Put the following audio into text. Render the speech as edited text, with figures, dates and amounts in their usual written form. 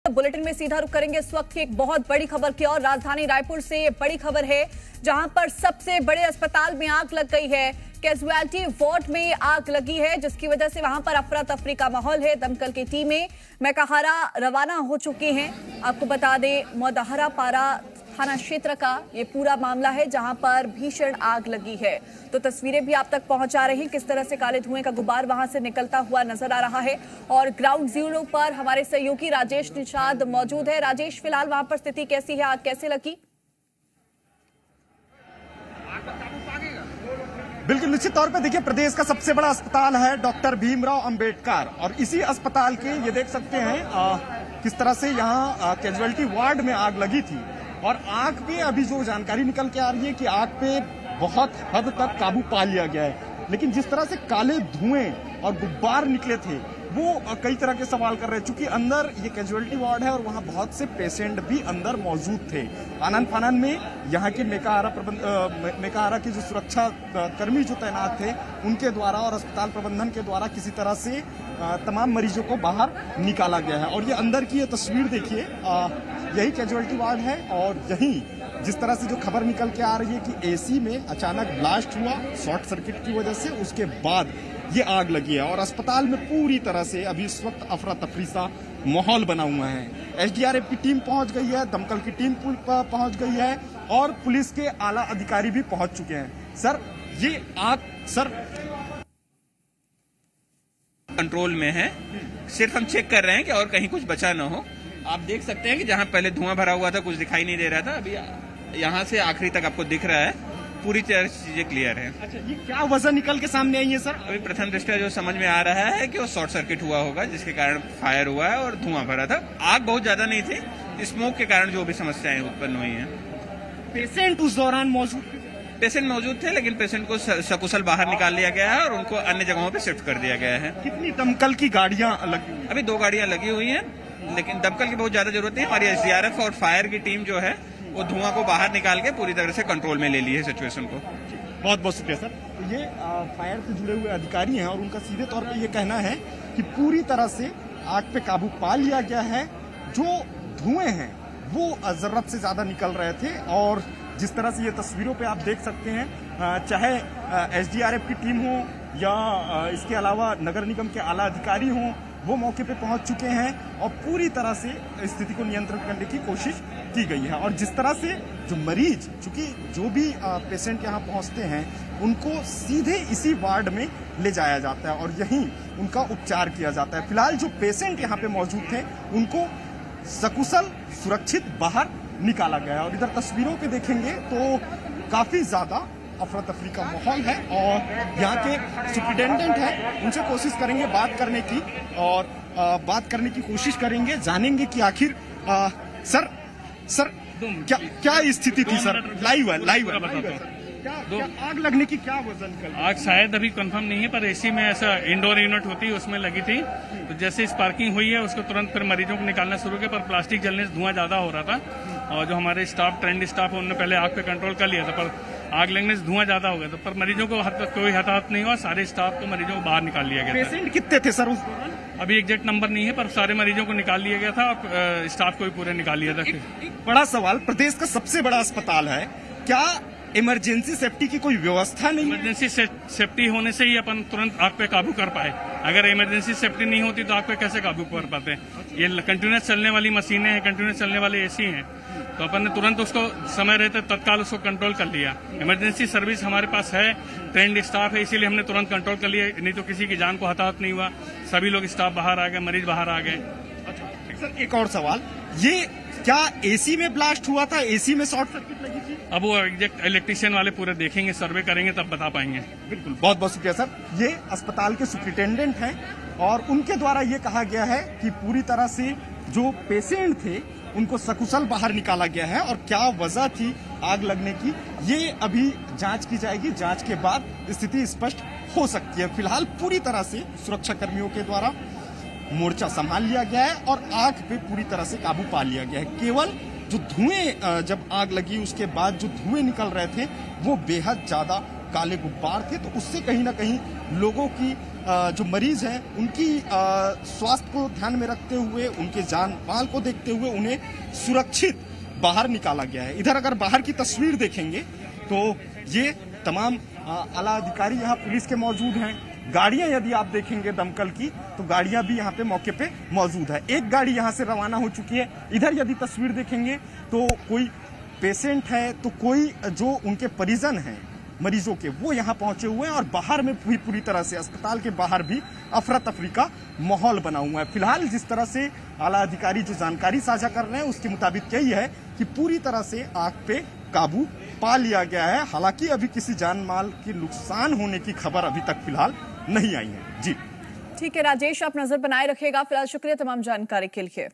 Bulletin में सीधा रुख करेंगे इस वक्त की एक बहुत बड़ी खबर की और राजधानी रायपुर से ये बड़ी खबर है जहां पर सबसे बड़े अस्पताल में आग लग गई है। कैजुअलिटी वार्ड में आग लगी है जिसकी वजह से वहां पर अफरा तफरी का माहौल है। दमकल की टीमें मेकाहारा रवाना हो चुकी हैं। आपको बता दें मौदाहरा पारा थाना क्षेत्र का ये पूरा मामला है जहां पर भीषण आग लगी है। तो तस्वीरें भी आप तक पहुंचा रही हैं किस तरह से काले धुएं का गुबार वहां से निकलता हुआ नजर आ रहा है। और ग्राउंड जीरो पर हमारे सहयोगी राजेश निषाद मौजूद है। राजेश, फिलहाल वहां पर स्थिति कैसी है, आग कैसे लगी? बिल्कुल निश्चित तौर पे देखिए, प्रदेश का सबसे बड़ा अस्पताल है डॉक्टर भीमराव अंबेडकर और इसी अस्पताल के ये देख सकते हैं किस तरह से यहाँ कैजुअलिटी वार्ड में आग लगी थी। और आग पे अभी जो जानकारी निकल के आ रही है कि आग पे बहुत हद तक काबू पा लिया गया है, लेकिन जिस तरह से काले धुएं और गुब्बार निकले थे वो कई तरह के सवाल कर रहे हैं। चूंकि अंदर ये कैजुअलिटी वार्ड है और वहाँ बहुत से पेशेंट भी अंदर मौजूद थे। आनन फानन में यहाँ के मेकाहारा के जो सुरक्षा कर्मी जो तैनात थे उनके द्वारा और अस्पताल प्रबंधन के द्वारा किसी तरह से तमाम मरीजों को बाहर निकाला गया है। और ये अंदर की ये तस्वीर देखिए, यही कैजुअलिटी वार्ड है और यही जिस तरह से जो खबर निकल के आ रही है कि एसी में अचानक ब्लास्ट हुआ शॉर्ट सर्किट की वजह से, उसके बाद ये आग लगी है। और अस्पताल में पूरी तरह से अभी इस वक्त अफरा तफरी सा माहौल बना हुआ है। एसडीआरएफ की टीम पहुंच गई है, दमकल की टीम पहुंच गई है और पुलिस के आला अधिकारी भी पहुंच चुके हैं। सर, ये आग कंट्रोल में है, सिर्फ हम चेक कर रहे हैं कि और कहीं कुछ बचा ना हो। आप देख सकते हैं कि जहां पहले धुआं भरा हुआ था कुछ दिखाई नहीं दे रहा था, अभी यहां से आखिरी तक आपको दिख रहा है, पूरी तरह चीजें क्लियर है। अच्छा, ये क्या वजह निकल के सामने आई है सर? अभी प्रथम दृष्टया जो समझ में आ रहा है कि वो शॉर्ट सर्किट हुआ होगा जिसके कारण फायर हुआ है और धुआं भरा था। आग बहुत ज्यादा नहीं थी, स्मोक के कारण जो भी समस्याएं उत्पन्न हुई हैं। पेशेंट उस दौरान मौजूद थे, लेकिन पेशेंट को सकुशल बाहर निकाल लिया गया है और उनको अन्य जगहों पे शिफ्ट कर दिया गया है। कितनी दमकल की गाड़ियां लगी हुई? अभी 2 गाड़ियां लगी हुई हैं, लेकिन दमकल की बहुत ज्यादा जरूरत नहीं है। हमारी एसडीआरएफ और फायर की टीम जो है वो धुआं को बाहर निकाल के पूरी तरह से कंट्रोल में ले ली है सिचुएशन को। बहुत बहुत शुक्रिया सर। तो ये फायर से जुड़े हुए अधिकारी हैं और उनका सीधे तौर पे ये कहना है कि पूरी तरह से आग पे काबू पा लिया गया है। जो धुएं हैं वो जरूरत से ज्यादा निकल रहे थे और जिस तरह से ये तस्वीरों पे आप देख सकते हैं, चाहे एसडीआरएफ की टीम हो या इसके अलावा नगर निगम के आला अधिकारी हों, वो मौके पे पहुंच चुके हैं और पूरी तरह से स्थिति को नियंत्रित करने की कोशिश की गई है। और जिस तरह से जो मरीज, चूंकि जो भी पेशेंट यहाँ पहुंचते हैं उनको सीधे इसी वार्ड में ले जाया जाता है और यहीं उनका उपचार किया जाता है। फिलहाल जो पेशेंट यहाँ पे मौजूद थे उनको सकुशल सुरक्षित बाहर निकाला गया है। और इधर तस्वीरों पे देखेंगे तो काफी ज्यादा अफरा तफरी का माहौल है और यहाँ के सुप्रिटेंडेंट हैं, उनसे कोशिश करेंगे बात करने की और बात करने की कोशिश करेंगे, जानेंगे कि आखिर सर क्या स्थिति थी सर? लाइव है। क्या आग लगने की क्या वजह निकल? आग शायद अभी कंफर्म नहीं है, पर एसी में ऐसा इंडोर यूनिट होती है उसमें लगी थी। तो जैसे स्पार्किंग हुई है उसको तुरंत फिर मरीजों को निकालना शुरू किया, पर प्लास्टिक जलने से धुआं ज्यादा हो रहा था और जो हमारे ट्रेंड स्टाफ है उन्होंने पहले आग पे कंट्रोल कर लिया था, पर आग लगने से धुआं ज्यादा हो गया था। पर मरीजों को कोई हताहत नहीं हुआ, सारे स्टाफ को मरीजों को बाहर निकाल लिया गया था। पेशेंट कितने थे सर उस दौरान? अभी एग्जैक्ट नंबर नहीं है, पर सारे मरीजों को निकाल लिया गया था और स्टाफ को भी पूरे निकाल लिया था। एक बड़ा सवाल, प्रदेश का सबसे बड़ा अस्पताल है, क्या इमरजेंसी सेफ्टी की कोई व्यवस्था नहीं? इमरजेंसी सेफ्टी होने से ही अपन तुरंत आग पे काबू कर पाए। अगर इमरजेंसी सेफ्टी नहीं होती तो आग पे कैसे काबू कर पाते? ये कंटिन्यूस चलने वाली मशीनें हैं, कंटिन्यूस चलने वाले एसी हैं, तो अपन ने तुरंत उसको समय रहते तत्काल उसको कंट्रोल कर लिया। इमरजेंसी सर्विस हमारे पास है, ट्रेंड स्टाफ है, इसीलिए हमने तुरंत कंट्रोल कर लिया, नहीं तो किसी की जान को हताहत नहीं हुआ। सभी लोग स्टाफ बाहर आ गए, मरीज बाहर आ गए। सर, एक और सवाल, ये क्या एसी में ब्लास्ट हुआ था? एसी में शॉर्ट सर्किट लगी थी? अब वो एग्जैक्ट इलेक्ट्रिशियन वाले पूरे देखेंगे, सर्वे करेंगे तब बता पाएंगे। बिल्कुल, बहुत बहुत शुक्रिया सर। ये अस्पताल के सुप्रिटेंडेंट हैं और उनके द्वारा ये कहा गया है कि पूरी तरह से जो पेशेंट थे उनको सकुशल बाहर निकाला गया है और क्या वजह थी आग लगने की ये अभी जांच की जाएगी। जांच के बाद स्थिति स्पष्ट हो सकती है। फिलहाल पूरी तरह से सुरक्षा कर्मियों के द्वारा मोर्चा संभाल लिया गया है और आग पे पूरी तरह से काबू पा लिया गया है। केवल जो धुएं, जब आग लगी उसके बाद जो धुएं निकल रहे थे वो बेहद ज्यादा काले गुब्बार थे, तो उससे कहीं ना कहीं लोगों की जो मरीज हैं उनकी स्वास्थ्य को ध्यान में रखते हुए, उनके जान माल को देखते हुए उन्हें सुरक्षित बाहर निकाला गया है। इधर अगर बाहर की तस्वीर देखेंगे तो ये तमाम आला अधिकारी यहाँ पुलिस के मौजूद हैं। गाड़ियां यदि आप देखेंगे दमकल की तो गाड़ियां भी यहाँ पे मौके पे मौजूद है। एक गाड़ी यहाँ से रवाना हो चुकी है। इधर यदि तस्वीर देखेंगे तो कोई पेशेंट है तो कोई जो उनके परिजन हैं मरीजों के, वो यहाँ पहुंचे हुए हैं और बाहर में भी पूरी तरह से अस्पताल के बाहर भी अफरा तफरी का माहौल बना हुआ है। फिलहाल जिस तरह से आला अधिकारी जो जानकारी साझा कर रहे हैं उसके मुताबिक यही है कि पूरी तरह से आग पे काबू पा लिया गया है। हालांकि अभी किसी जान माल के नुकसान होने की खबर अभी तक फिलहाल नहीं आई है। जी ठीक है राजेश, आप नजर बनाए रखिएगा। फिलहाल शुक्रिया तमाम जानकारी के लिए।